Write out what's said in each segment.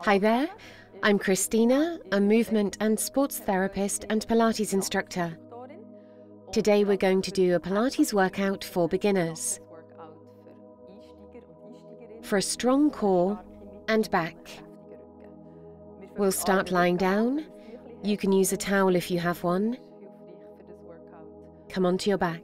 Hi there, I'm Christina, a movement and sports therapist and Pilates instructor. Today we're going to do a Pilates workout for beginners. For a strong core and back. We'll start lying down. You can use a towel if you have one. Come onto your back.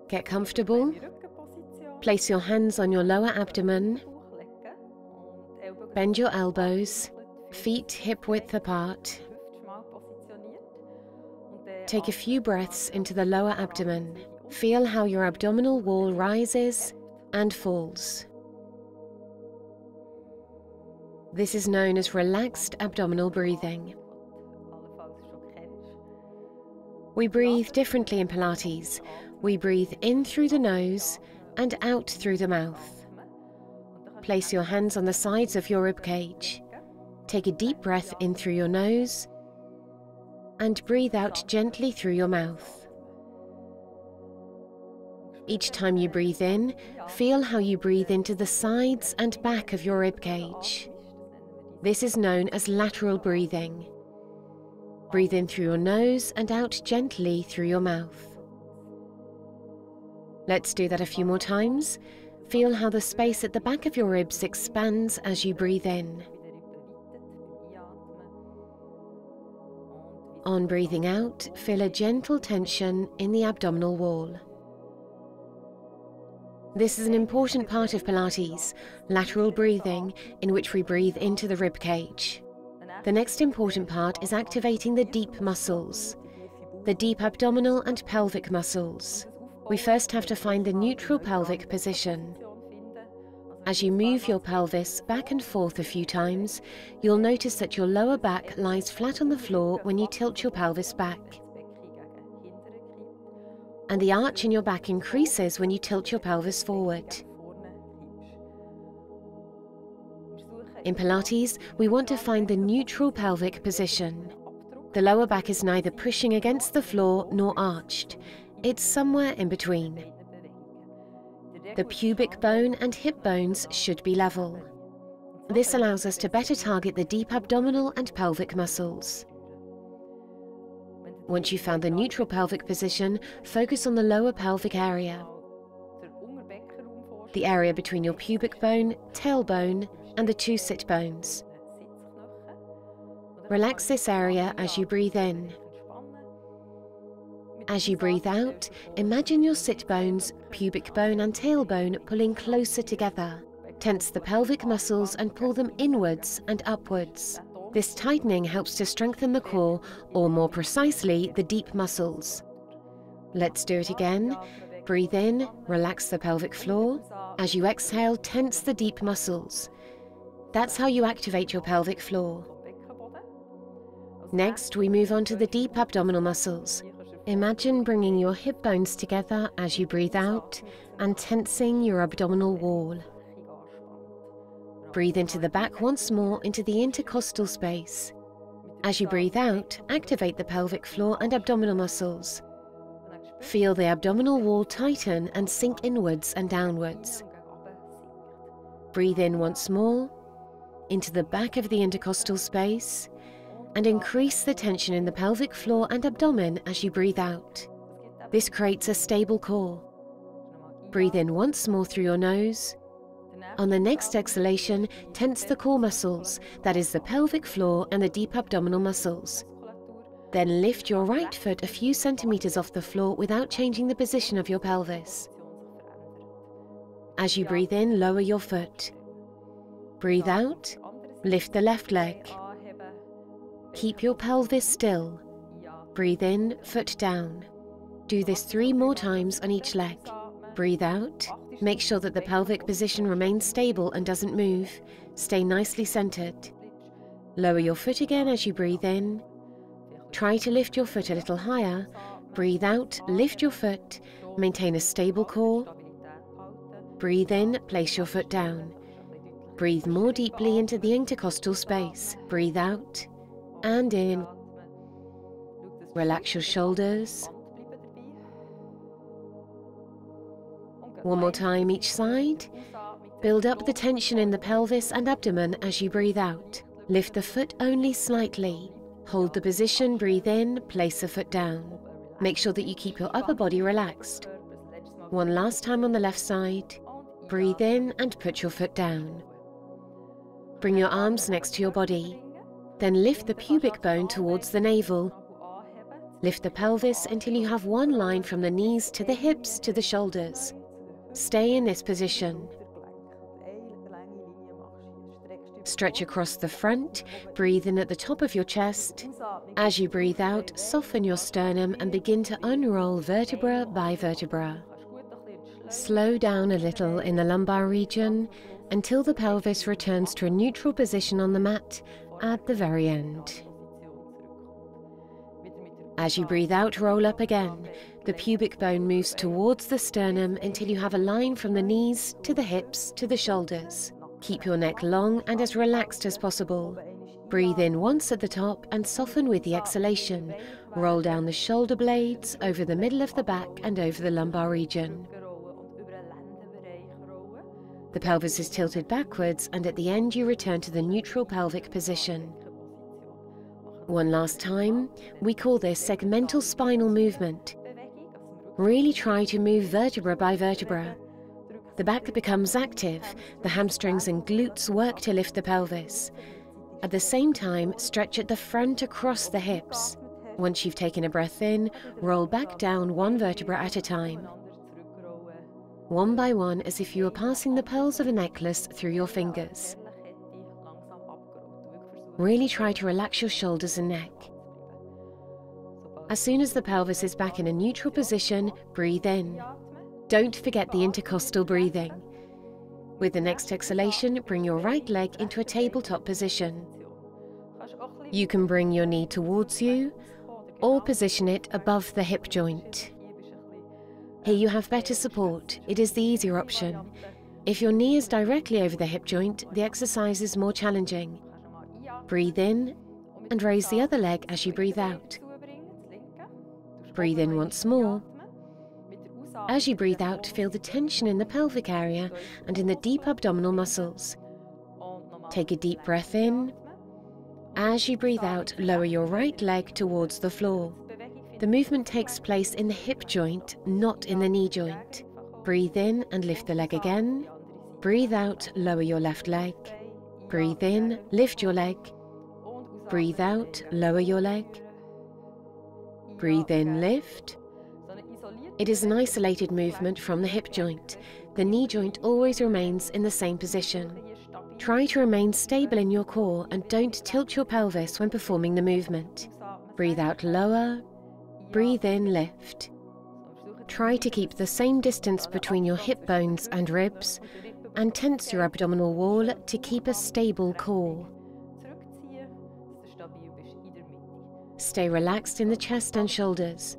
Get comfortable. Place your hands on your lower abdomen. Bend your elbows, feet hip-width apart. Take a few breaths into the lower abdomen. Feel how your abdominal wall rises and falls. This is known as relaxed abdominal breathing. We breathe differently in Pilates. We breathe in through the nose and out through the mouth. Place your hands on the sides of your rib cage. Take a deep breath in through your nose and breathe out gently through your mouth. Each time you breathe in, feel how you breathe into the sides and back of your rib cage. This is known as lateral breathing. Breathe in through your nose and out gently through your mouth. Let's do that a few more times. Feel how the space at the back of your ribs expands as you breathe in. On breathing out, feel a gentle tension in the abdominal wall. This is an important part of Pilates, lateral breathing, in which we breathe into the rib cage. The next important part is activating the deep muscles, the deep abdominal and pelvic muscles. We first have to find the neutral pelvic position. As you move your pelvis back and forth a few times, you'll notice that your lower back lies flat on the floor when you tilt your pelvis back. And the arch in your back increases when you tilt your pelvis forward. In Pilates, we want to find the neutral pelvic position. The lower back is neither pushing against the floor nor arched. It's somewhere in between. The pubic bone and hip bones should be level. This allows us to better target the deep abdominal and pelvic muscles. Once you've found the neutral pelvic position, focus on the lower pelvic area. The area between your pubic bone, tailbone, and the two sit bones. Relax this area as you breathe in. As you breathe out, imagine your sit bones, pubic bone and tailbone pulling closer together. Tense the pelvic muscles and pull them inwards and upwards. This tightening helps to strengthen the core, or more precisely, the deep muscles. Let's do it again. Breathe in, relax the pelvic floor. As you exhale, tense the deep muscles. That's how you activate your pelvic floor. Next, we move on to the deep abdominal muscles. Imagine bringing your hip bones together as you breathe out and tensing your abdominal wall. Breathe into the back once more into the intercostal space. As you breathe out, activate the pelvic floor and abdominal muscles. Feel the abdominal wall tighten and sink inwards and downwards. Breathe in once more into the back of the intercostal space and increase the tension in the pelvic floor and abdomen as you breathe out. This creates a stable core. Breathe in once more through your nose. On the next exhalation, tense the core muscles, that is the pelvic floor and the deep abdominal muscles. Then lift your right foot a few centimeters off the floor without changing the position of your pelvis. As you breathe in, lower your foot. Breathe out, lift the left leg. Keep your pelvis still. Breathe in, foot down. Do this 3 more times on each leg. Breathe out. Make sure that the pelvic position remains stable and doesn't move. Stay nicely centered. Lower your foot again as you breathe in. Try to lift your foot a little higher. Breathe out, lift your foot. Maintain a stable core. Breathe in, place your foot down. Breathe more deeply into the intercostal space. Breathe out and in. Relax your shoulders. One more time each side. Build up the tension in the pelvis and abdomen as you breathe out. Lift the foot only slightly. Hold the position, breathe in, place the foot down. Make sure that you keep your upper body relaxed. One last time on the left side. Breathe in and put your foot down. Bring your arms next to your body. Then lift the pubic bone towards the navel. Lift the pelvis until you have one line from the knees to the hips to the shoulders. Stay in this position. Stretch across the front, breathe in at the top of your chest. As you breathe out, soften your sternum and begin to unroll vertebra by vertebra. Slow down a little in the lumbar region until the pelvis returns to a neutral position on the mat at the very end. As you breathe out, roll up again. The pubic bone moves towards the sternum until you have a line from the knees to the hips to the shoulders. Keep your neck long and as relaxed as possible. Breathe in once at the top and soften with the exhalation. Roll down the shoulder blades, over the middle of the back and over the lumbar region. The pelvis is tilted backwards and at the end you return to the neutral pelvic position. One last time, we call this segmental spinal movement. Really try to move vertebra by vertebra. The back becomes active, the hamstrings and glutes work to lift the pelvis. At the same time, stretch at the front across the hips. Once you've taken a breath in, roll back down one vertebra at a time. One by one, as if you were passing the pearls of a necklace through your fingers. Really try to relax your shoulders and neck. As soon as the pelvis is back in a neutral position, breathe in. Don't forget the intercostal breathing. With the next exhalation, bring your right leg into a tabletop position. You can bring your knee towards you or position it above the hip joint. Here you have better support. It is the easier option. If your knee is directly over the hip joint, the exercise is more challenging. Breathe in and raise the other leg as you breathe out. Breathe in once more. As you breathe out, feel the tension in the pelvic area and in the deep abdominal muscles. Take a deep breath in. As you breathe out, lower your right leg towards the floor. The movement takes place in the hip joint, not in the knee joint. Breathe in and lift the leg again. Breathe out, lower your left leg. Breathe in, lift your leg. Breathe out, lower your leg. Breathe in, lift. It is an isolated movement from the hip joint. The knee joint always remains in the same position. Try to remain stable in your core and don't tilt your pelvis when performing the movement. Breathe out, lower. Breathe in, lift. Try to keep the same distance between your hip bones and ribs and tense your abdominal wall to keep a stable core. Stay relaxed in the chest and shoulders.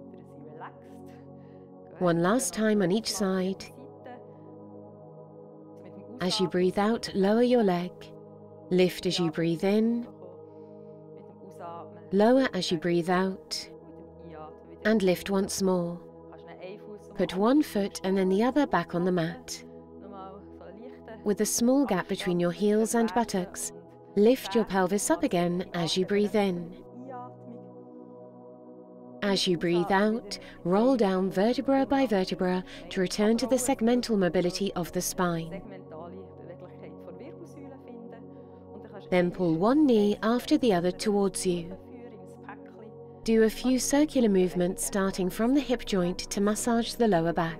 One last time on each side. As you breathe out, lower your leg. Lift as you breathe in. Lower as you breathe out. And lift once more. Put one foot and then the other back on the mat. With a small gap between your heels and buttocks, lift your pelvis up again as you breathe in. As you breathe out, roll down vertebra by vertebra to return to the segmental mobility of the spine. Then pull one knee after the other towards you. Do a few circular movements starting from the hip joint to massage the lower back.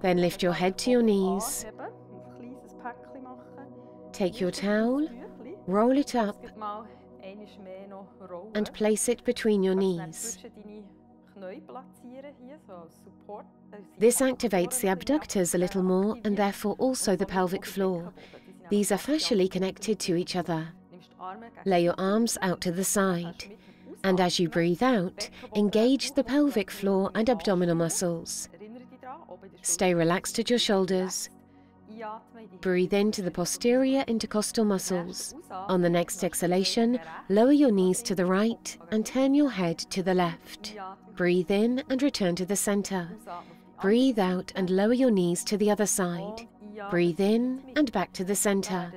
Then lift your head to your knees. Take your towel, roll it up, and place it between your knees. This activates the abductors a little more and therefore also the pelvic floor. These are fascially connected to each other. Lay your arms out to the side, and as you breathe out, engage the pelvic floor and abdominal muscles. Stay relaxed at your shoulders. Breathe into the posterior intercostal muscles. On the next exhalation, lower your knees to the right and turn your head to the left. Breathe in and return to the center. Breathe out and lower your knees to the other side. Breathe in and back to the center.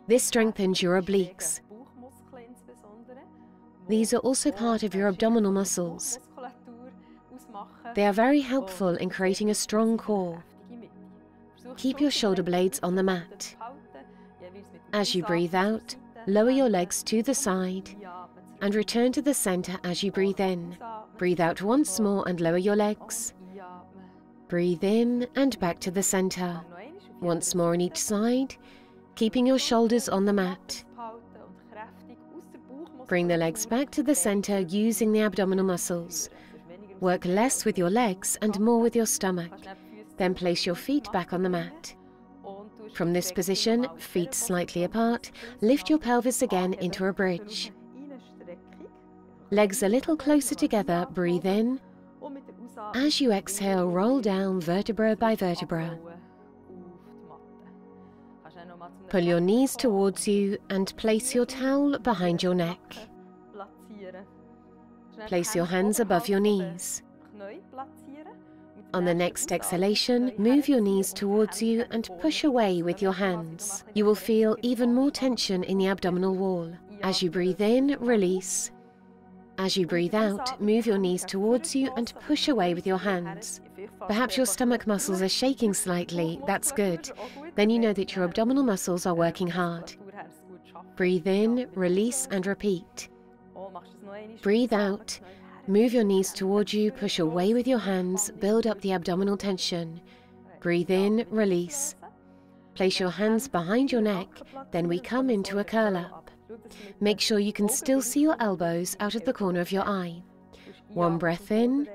This strengthens your obliques. These are also part of your abdominal muscles. They are very helpful in creating a strong core. Keep your shoulder blades on the mat. As you breathe out, lower your legs to the side and return to the center as you breathe in. Breathe out once more and lower your legs. Breathe in and back to the center. Once more on each side, keeping your shoulders on the mat. Bring the legs back to the center using the abdominal muscles. Work less with your legs and more with your stomach. Then place your feet back on the mat. From this position, feet slightly apart, lift your pelvis again into a bridge. Legs a little closer together, breathe in. As you exhale, roll down vertebra by vertebra. Pull your knees towards you and place your towel behind your neck. Place your hands above your knees. On the next exhalation, move your knees towards you and push away with your hands. You will feel even more tension in the abdominal wall. As you breathe in, release. As you breathe out, move your knees towards you and push away with your hands. Perhaps your stomach muscles are shaking slightly. That's good. Then you know that your abdominal muscles are working hard. Breathe in, release and repeat. Breathe out. Move your knees towards you, push away with your hands, build up the abdominal tension. Breathe in, release. Place your hands behind your neck, then we come into a curl up. Make sure you can still see your elbows out of the corner of your eye. One breath in.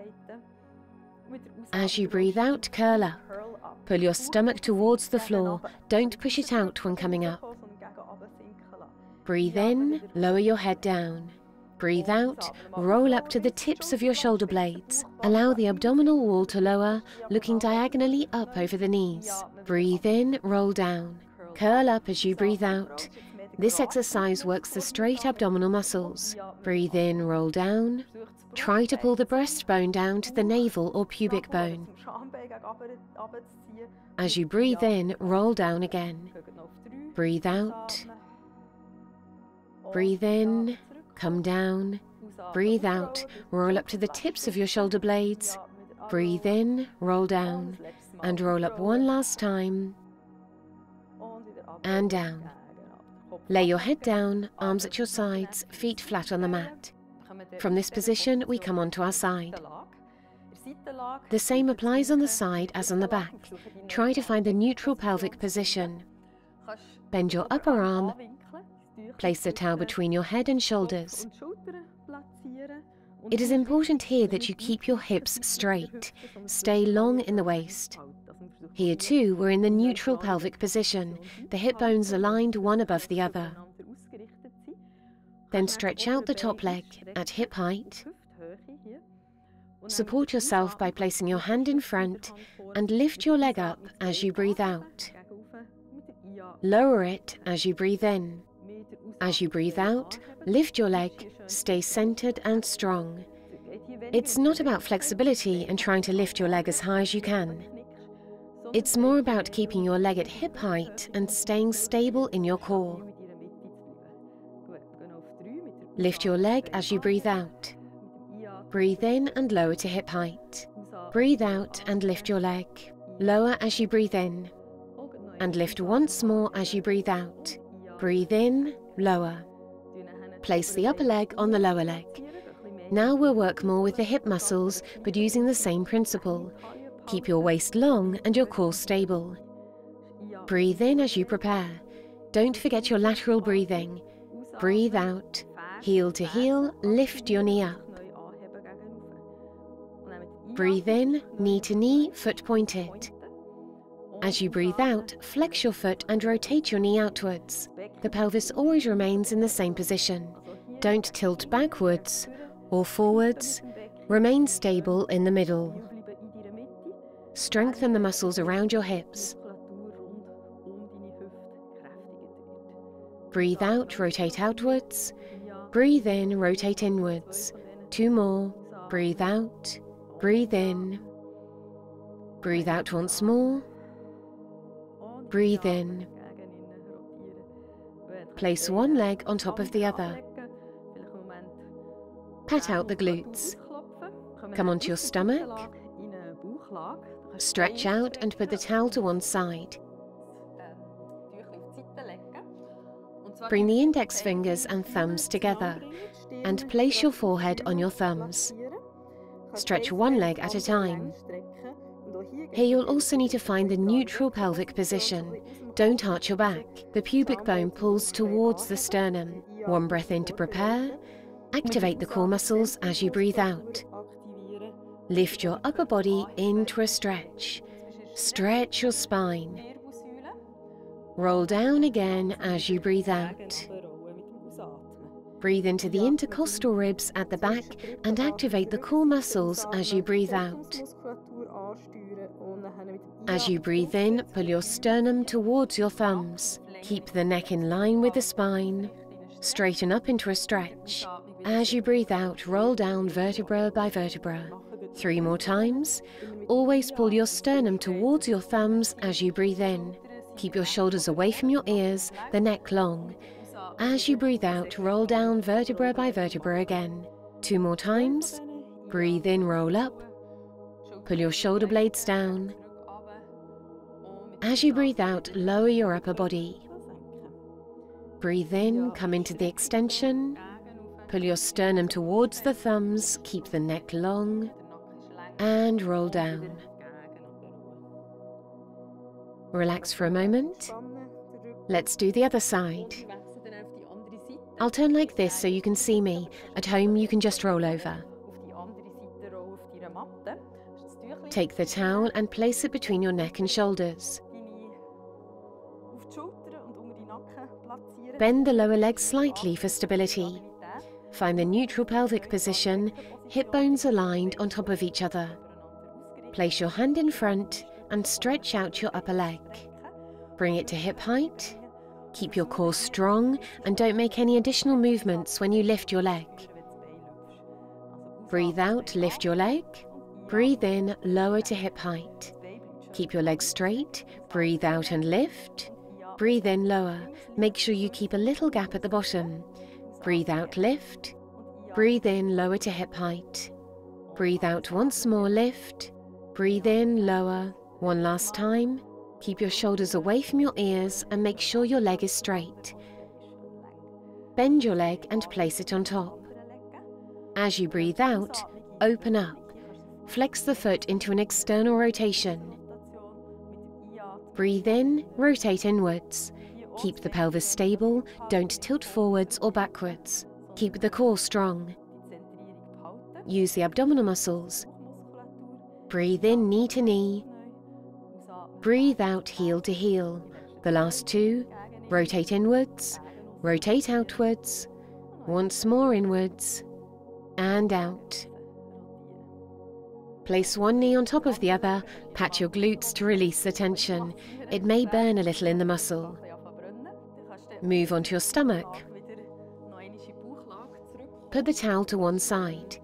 As you breathe out, curl up. Pull your stomach towards the floor. Don't push it out when coming up. Breathe in, lower your head down. Breathe out, roll up to the tips of your shoulder blades. Allow the abdominal wall to lower, looking diagonally up over the knees. Breathe in, roll down. Curl up as you breathe out. This exercise works the straight abdominal muscles. Breathe in, roll down. Try to pull the breastbone down to the navel or pubic bone. As you breathe in, roll down again. Breathe out. Breathe in. Come down, breathe out, roll up to the tips of your shoulder blades, breathe in, roll down, and roll up one last time, and down. Lay your head down, arms at your sides, feet flat on the mat. From this position, we come onto our side. The same applies on the side as on the back. Try to find the neutral pelvic position. Bend your upper arm. Place the towel between your head and shoulders. It is important here that you keep your hips straight. Stay long in the waist. Here too, we're in the neutral pelvic position, the hip bones aligned one above the other. Then stretch out the top leg at hip height. Support yourself by placing your hand in front and lift your leg up as you breathe out. Lower it as you breathe in. As you breathe out, lift your leg, stay centered and strong. It's not about flexibility and trying to lift your leg as high as you can. It's more about keeping your leg at hip height and staying stable in your core. Lift your leg as you breathe out. Breathe in and lower to hip height. Breathe out and lift your leg. Lower as you breathe in. And lift once more as you breathe out. Breathe in, lower. Place the upper leg on the lower leg. Now we'll work more with the hip muscles, but using the same principle. Keep your waist long and your core stable. Breathe in as you prepare. Don't forget your lateral breathing. Breathe out. Heel to heel, lift your knee up. Breathe in, knee to knee, foot pointed. As you breathe out, flex your foot and rotate your knee outwards. The pelvis always remains in the same position. Don't tilt backwards or forwards. Remain stable in the middle. Strengthen the muscles around your hips. Breathe out, rotate outwards. Breathe in, rotate inwards. 2 more. Breathe out. Breathe in. Breathe out once more. Breathe in. Place one leg on top of the other. Pat out the glutes. Come onto your stomach. Stretch out and put the towel to one side. Bring the index fingers and thumbs together and place your forehead on your thumbs. Stretch one leg at a time. Here you'll also need to find the neutral pelvic position. Don't arch your back. The pubic bone pulls towards the sternum. One breath in to prepare. Activate the core muscles as you breathe out. Lift your upper body into a stretch. Stretch your spine. Roll down again as you breathe out. Breathe into the intercostal ribs at the back and activate the core muscles as you breathe out. As you breathe in, pull your sternum towards your thumbs. Keep the neck in line with the spine. Straighten up into a stretch. As you breathe out, roll down vertebra by vertebra. 3 more times. Always pull your sternum towards your thumbs as you breathe in. Keep your shoulders away from your ears, the neck long. As you breathe out, roll down vertebra by vertebra again. 2 more times. Breathe in, roll up. Pull your shoulder blades down. As you breathe out, lower your upper body. Breathe in, come into the extension. Pull your sternum towards the thumbs, keep the neck long, and roll down. Relax for a moment. Let's do the other side. I'll turn like this so you can see me. At home, you can just roll over. Take the towel and place it between your neck and shoulders. Bend the lower leg slightly for stability. Find the neutral pelvic position, hip bones aligned on top of each other. Place your hand in front and stretch out your upper leg. Bring it to hip height. Keep your core strong and don't make any additional movements when you lift your leg. Breathe out, lift your leg. Breathe in, lower to hip height. Keep your legs straight. Breathe out and lift. Breathe in, lower. Make sure you keep a little gap at the bottom. Breathe out, lift. Breathe in, lower to hip height. Breathe out once more, lift. Breathe in, lower. One last time. Keep your shoulders away from your ears and make sure your leg is straight. Bend your leg and place it on top. As you breathe out, open up. Flex the foot into an external rotation. Breathe in, rotate inwards. Keep the pelvis stable, don't tilt forwards or backwards. Keep the core strong. Use the abdominal muscles. Breathe in, knee to knee. Breathe out, heel to heel. The last 2, rotate inwards, rotate outwards. Once more inwards, and out. Place one knee on top of the other, pat your glutes to release the tension. It may burn a little in the muscle. Move onto your stomach. Put the towel to one side.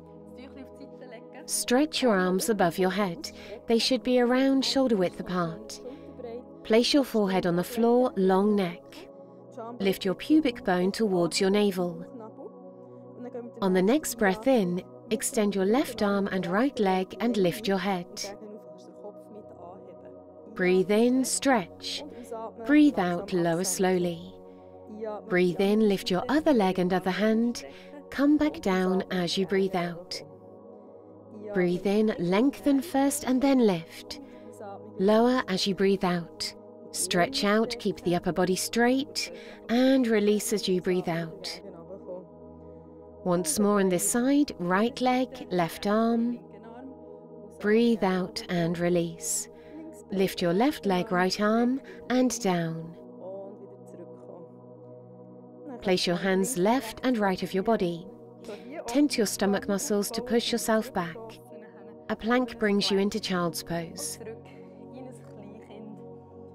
Stretch your arms above your head. They should be around shoulder width apart. Place your forehead on the floor, long neck. Lift your pubic bone towards your navel. On the next breath in, extend your left arm and right leg and lift your head. Breathe in, stretch. Breathe out, lower slowly. Breathe in, lift your other leg and other hand. Come back down as you breathe out. Breathe in, lengthen first and then lift. Lower as you breathe out. Stretch out, keep the upper body straight, and release as you breathe out. Once more on this side, right leg, left arm. Breathe out and release. Lift your left leg, right arm, and down. Place your hands left and right of your body. Tense your stomach muscles to push yourself back. A plank brings you into child's pose.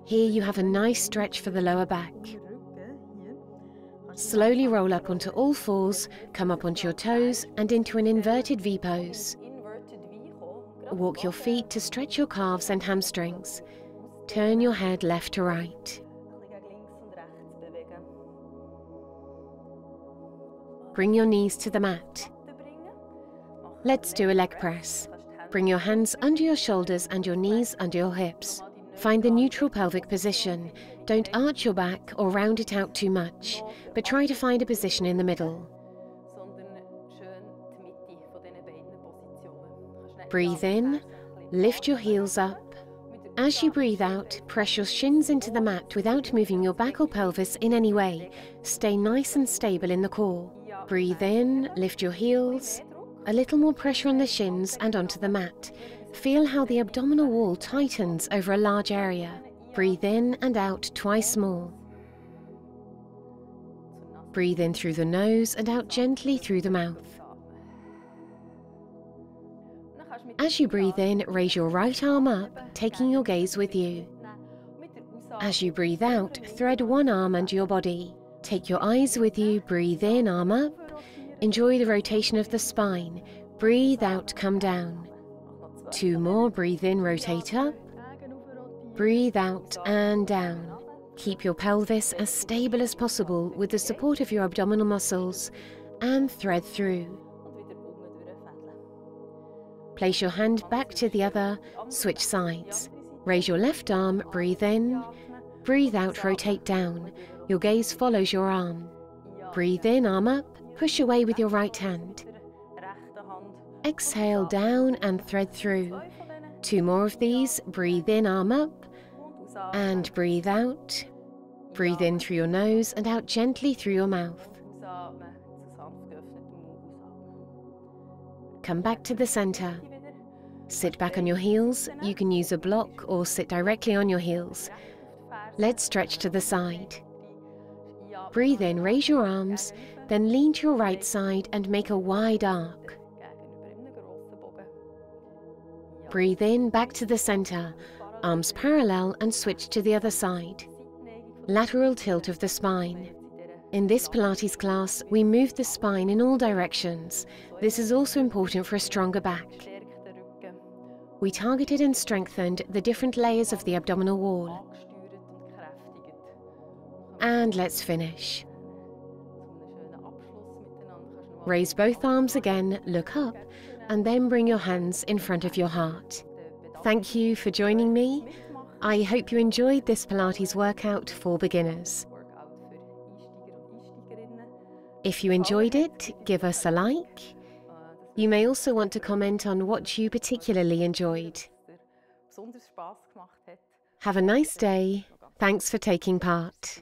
Here you have a nice stretch for the lower back. Slowly roll up onto all fours, come up onto your toes and into an inverted V pose. Walk your feet to stretch your calves and hamstrings. Turn your head left to right. Bring your knees to the mat. Let's do a leg press. Bring your hands under your shoulders and your knees under your hips. Find the neutral pelvic position. Don't arch your back or round it out too much, but try to find a position in the middle. Breathe in, lift your heels up. As you breathe out, press your shins into the mat without moving your back or pelvis in any way. Stay nice and stable in the core. Breathe in, lift your heels. A little more pressure on the shins and onto the mat. Feel how the abdominal wall tightens over a large area. Breathe in and out twice more. Breathe in through the nose and out gently through the mouth. As you breathe in, raise your right arm up, taking your gaze with you. As you breathe out, thread one arm under your body. Take your eyes with you, breathe in, arm up. Enjoy the rotation of the spine. Breathe out, come down. Two more, breathe in, rotate up. Breathe out and down. Keep your pelvis as stable as possible with the support of your abdominal muscles and thread through. Place your hand back to the other, switch sides. Raise your left arm, breathe in. Breathe out, rotate down. Your gaze follows your arm. Breathe in, arm up, push away with your right hand. Exhale down and thread through. Two more of these, breathe in, arm up, and breathe out. Breathe in through your nose and out gently through your mouth. Come back to the center. Sit back on your heels. You can use a block or sit directly on your heels. Let's stretch to the side. Breathe in, raise your arms, then lean to your right side and make a wide arc. Breathe in, back to the center, arms parallel and switch to the other side. Lateral tilt of the spine. In this Pilates class, we move the spine in all directions. This is also important for a stronger back. We targeted and strengthened the different layers of the abdominal wall. And let's finish. Raise both arms again, look up, and then bring your hands in front of your heart. Thank you for joining me. I hope you enjoyed this Pilates workout for beginners. If you enjoyed it, give us a like. You may also want to comment on what you particularly enjoyed. Have a nice day. Thanks for taking part.